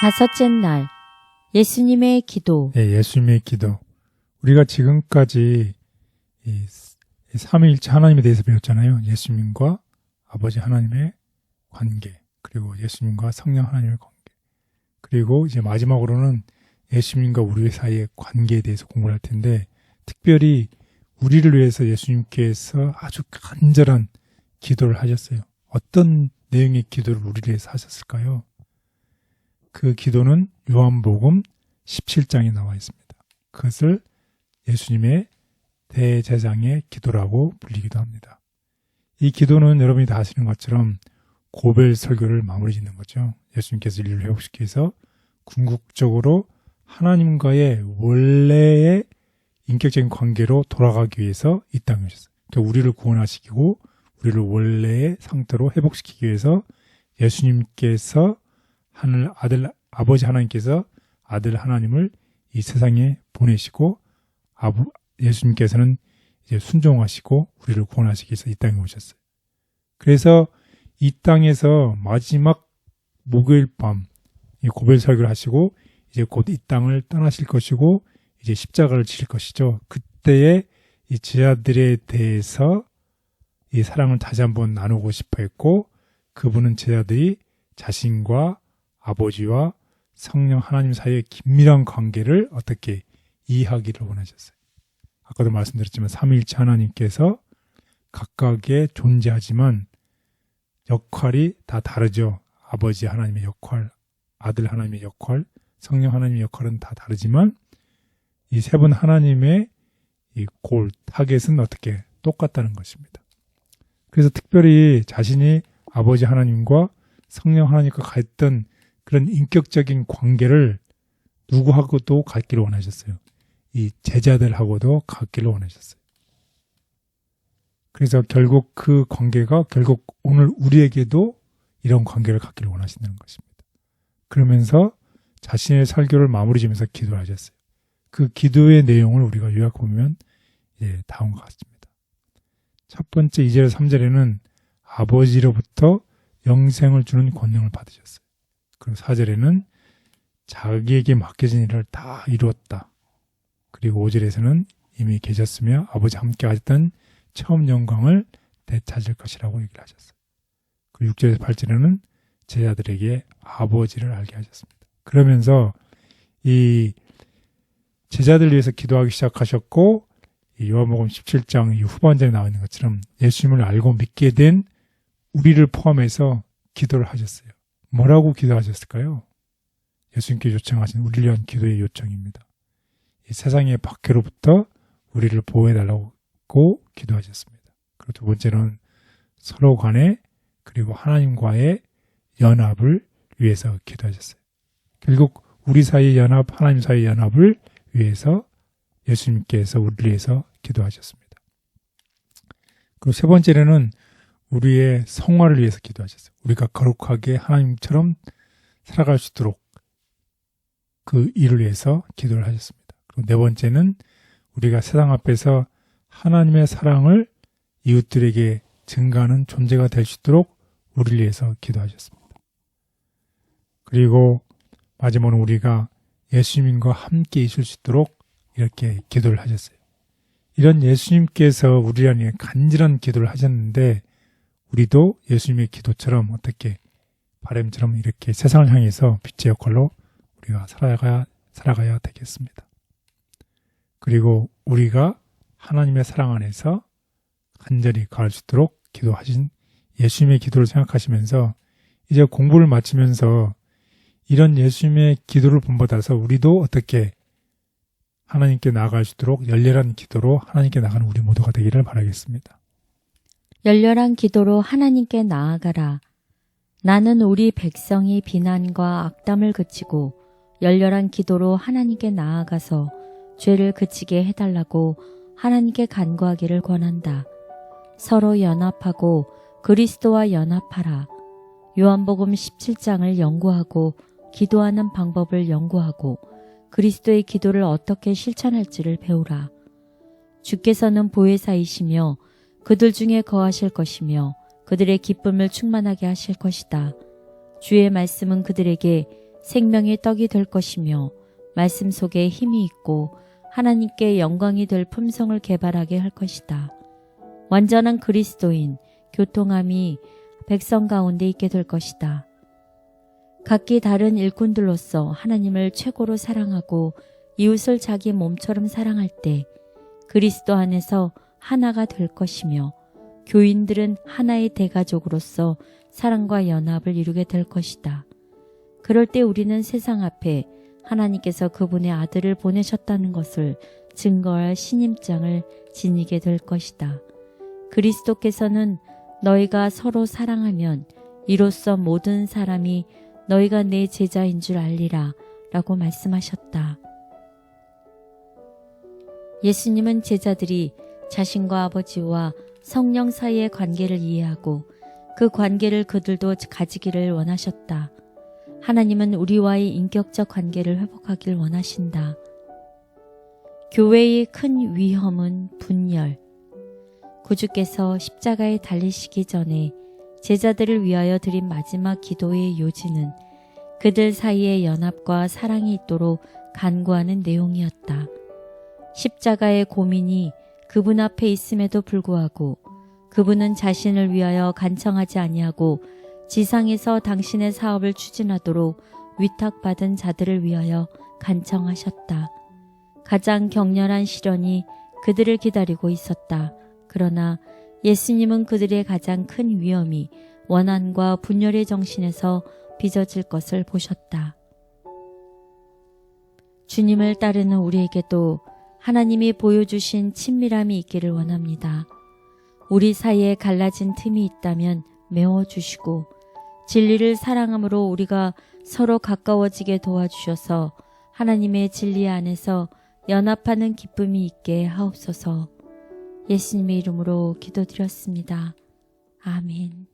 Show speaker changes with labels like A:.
A: 다섯째 날, 예수님의 기도.
B: 네, 예수님의 기도. 우리가 지금까지 이 삼위일체 하나님에 대해서 배웠잖아요. 예수님과 아버지 하나님의 관계, 그리고 예수님과 성령 하나님의 관계, 그리고 이제 마지막으로는 예수님과 우리 사이의 관계에 대해서 공부를 할 텐데, 특별히 우리를 위해서 예수님께서 아주 간절한 기도를 하셨어요. 어떤 내용의 기도를 우리를 위해서 하셨을까요? 그 기도는 요한복음 17장에 나와 있습니다. 그것을 예수님의 대제사장의 기도라고 불리기도 합니다. 이 기도는 여러분이 다 아시는 것처럼 고벨 설교를 마무리 짓는 거죠. 예수님께서 인류를 회복시키기 위해서 궁극적으로 하나님과의 원래의 인격적인 관계로 돌아가기 위해서 이 땅에 오셨어요. 그러니까 우리를 구원하시고 우리를 원래의 상태로 회복시키기 위해서 예수님께서 아버지 하나님께서 아들 하나님을 이 세상에 보내시고 예수님께서는 이제 순종하시고 우리를 구원하시기 위해서 이 땅에 오셨어요. 그래서 이 땅에서 마지막 목요일 밤 고벨 설교를 하시고 이제 곧 이 땅을 떠나실 것이고 이제 십자가를 지실 것이죠. 그때에 이 제자들에 대해서 이 사랑을 다시 한번 나누고 싶어 했고, 그분은 제자들이 자신과 아버지와 성령 하나님 사이의 긴밀한 관계를 어떻게 이해하기를 원하셨어요. 아까도 말씀드렸지만 삼위일체 하나님께서 각각의 존재하지만 역할이 다 다르죠. 아버지 하나님의 역할, 아들 하나님의 역할, 성령 하나님의 역할은 다 다르지만 이 세 분 하나님의 이 골, 타겟은 어떻게 똑같다는 것입니다. 그래서 특별히 자신이 아버지 하나님과 성령 하나님과 갔던 그런 인격적인 관계를 누구하고도 갖기를 원하셨어요. 이 제자들하고도 갖기를 원하셨어요. 그래서 결국 그 관계가 결국 오늘 우리에게도 이런 관계를 갖기를 원하신다는 것입니다. 그러면서 자신의 설교를 마무리 지면서 기도를 하셨어요. 그 기도의 내용을 우리가 요약해보면 다음과 같습니다. 첫 번째 2절 3절에는 아버지로부터 영생을 주는 권능을 받으셨어요. 그리고 4절에는 자기에게 맡겨진 일을 다 이루었다. 그리고 5절에서는 이미 계셨으며 아버지 함께 하셨던 처음 영광을 되찾을 것이라고 얘기를 하셨어요. 그리고 6절에서 8절에는 제자들에게 아버지를 알게 하셨습니다. 그러면서 이 제자들을 위해서 기도하기 시작하셨고, 이 요한복음 17장 이 후반절에 나와 있는 것처럼 예수님을 알고 믿게 된 우리를 포함해서 기도를 하셨어요. 뭐라고 기도하셨을까요? 예수님께 요청하신 우리를 위한 기도의 요청입니다. 이 세상의 박해로부터 우리를 보호해달라고 기도하셨습니다. 그리고 두 번째는 서로 간에 그리고 하나님과의 연합을 위해서 기도하셨어요. 결국 우리 사이의 연합, 하나님 사이의 연합을 위해서 예수님께서 우리를 위해서 기도하셨습니다. 그리고 세 번째로는 우리의 성화를 위해서 기도하셨어요. 우리가 거룩하게 하나님처럼 살아갈 수 있도록 그 일을 위해서 기도를 하셨습니다. 그리고 네 번째는 우리가 세상 앞에서 하나님의 사랑을 이웃들에게 증가하는 존재가 될 수 있도록 우리를 위해서 기도하셨습니다. 그리고 마지막으로 우리가 예수님과 함께 있을 수 있도록 이렇게 기도를 하셨어요. 이런 예수님께서 우리를 위해 간절한 기도를 하셨는데 우리도 예수님의 기도처럼 어떻게 바람처럼 이렇게 세상을 향해서 빛의 역할로 우리가 살아가야 되겠습니다. 그리고 우리가 하나님의 사랑 안에서 간절히 가할 수 있도록 기도하신 예수님의 기도를 생각하시면서 이제 공부를 마치면서 이런 예수님의 기도를 본받아서 우리도 어떻게 하나님께 나아갈 수 있도록 열렬한 기도로 하나님께 나가는 우리 모두가 되기를 바라겠습니다.
A: 열렬한 기도로 하나님께 나아가라. 나는 우리 백성이 비난과 악담을 그치고 열렬한 기도로 하나님께 나아가서 죄를 그치게 해달라고 하나님께 간구하기를 권한다. 서로 연합하고 그리스도와 연합하라. 요한복음 17장을 연구하고 기도하는 방법을 연구하고 그리스도의 기도를 어떻게 실천할지를 배우라. 주께서는 보혜사이시며 그들 중에 거하실 것이며 그들의 기쁨을 충만하게 하실 것이다. 주의 말씀은 그들에게 생명의 떡이 될 것이며 말씀 속에 힘이 있고 하나님께 영광이 될 품성을 개발하게 할 것이다. 완전한 그리스도인, 교통함이 백성 가운데 있게 될 것이다. 각기 다른 일꾼들로서 하나님을 최고로 사랑하고 이웃을 자기 몸처럼 사랑할 때 그리스도 안에서 하나가 될 것이며 교인들은 하나의 대가족으로서 사랑과 연합을 이루게 될 것이다. 그럴 때 우리는 세상 앞에 하나님께서 그분의 아들을 보내셨다는 것을 증거할 신임장을 지니게 될 것이다. 그리스도께서는 너희가 서로 사랑하면 이로써 모든 사람이 너희가 내 제자인 줄 알리라 라고 말씀하셨다. 예수님은 제자들이 자신과 아버지와 성령 사이의 관계를 이해하고 그 관계를 그들도 가지기를 원하셨다. 하나님은 우리와의 인격적 관계를 회복하길 원하신다. 교회의 큰 위험은 분열. 구주께서 십자가에 달리시기 전에 제자들을 위하여 드린 마지막 기도의 요지는 그들 사이의 연합과 사랑이 있도록 간구하는 내용이었다. 십자가의 고민이 그분 앞에 있음에도 불구하고 그분은 자신을 위하여 간청하지 아니하고 지상에서 당신의 사업을 추진하도록 위탁받은 자들을 위하여 간청하셨다. 가장 격렬한 시련이 그들을 기다리고 있었다. 그러나 예수님은 그들의 가장 큰 위험이 원한과 분열의 정신에서 빚어질 것을 보셨다. 주님을 따르는 우리에게도 하나님이 보여주신 친밀함이 있기를 원합니다. 우리 사이에 갈라진 틈이 있다면 메워주시고 진리를 사랑함으로 우리가 서로 가까워지게 도와주셔서 하나님의 진리 안에서 연합하는 기쁨이 있게 하옵소서. 예수님의 이름으로 기도드렸습니다. 아멘.